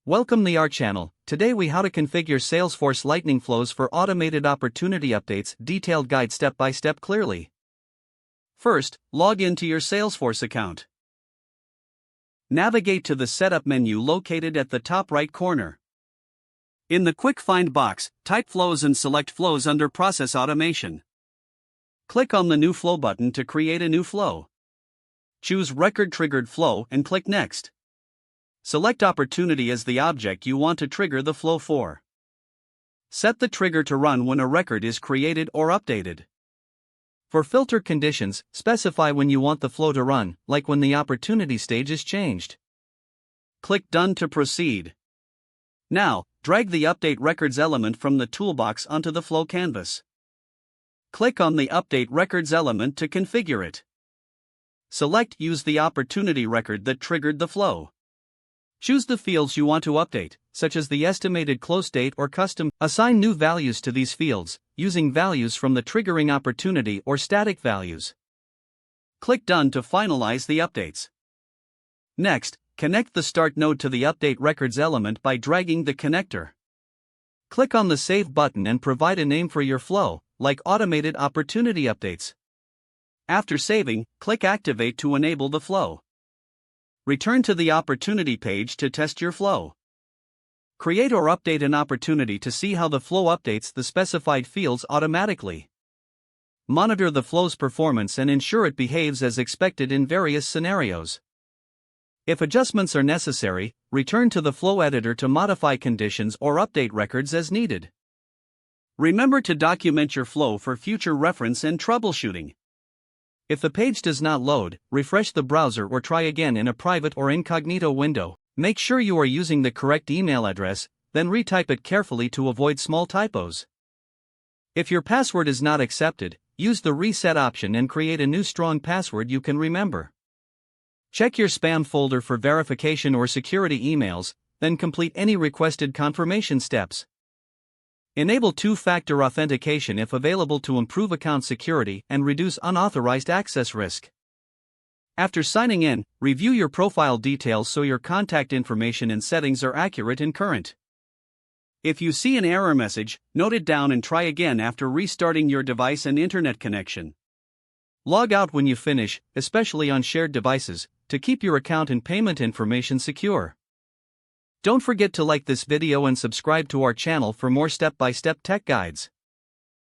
Welcome to our channel. Today we how to configure Salesforce Lightning flows for automated opportunity updates. Detailed guide step by step clearly. First, log into your Salesforce account. Navigate to the Setup menu located at the top right corner. In the Quick Find box, type Flows and select Flows under Process Automation. Click on the New Flow button to create a new flow. Choose Record Triggered Flow and click Next. Select Opportunity as the object you want to trigger the flow for. Set the trigger to run when a record is created or updated. For filter conditions, specify when you want the flow to run, like when the opportunity stage is changed. Click Done to proceed. Now, drag the Update Records element from the toolbox onto the flow canvas. Click on the Update Records element to configure it. Select Use the opportunity record that triggered the flow. Choose the fields you want to update, such as the estimated close date or custom. Assign new values to these fields, using values from the triggering opportunity or static values. Click Done to finalize the updates. Next, connect the Start node to the Update Records element by dragging the connector. Click on the Save button and provide a name for your flow, like Automated Opportunity Updates. After saving, click Activate to enable the flow. Return to the opportunity page to test your flow. Create or update an opportunity to see how the flow updates the specified fields automatically. Monitor the flow's performance and ensure it behaves as expected in various scenarios. If adjustments are necessary, return to the flow editor to modify conditions or update records as needed. Remember to document your flow for future reference and troubleshooting. If the page does not load, refresh the browser or try again in a private or incognito window. Make sure you are using the correct email address, then retype it carefully to avoid small typos. If your password is not accepted, use the reset option and create a new strong password you can remember. Check your spam folder for verification or security emails, then complete any requested confirmation steps. Enable two-factor authentication if available to improve account security and reduce unauthorized access risk. After signing in, review your profile details so your contact information and settings are accurate and current. If you see an error message, note it down and try again after restarting your device and internet connection. Log out when you finish, especially on shared devices, to keep your account and payment information secure. Don't forget to like this video and subscribe to our channel for more step-by-step tech guides.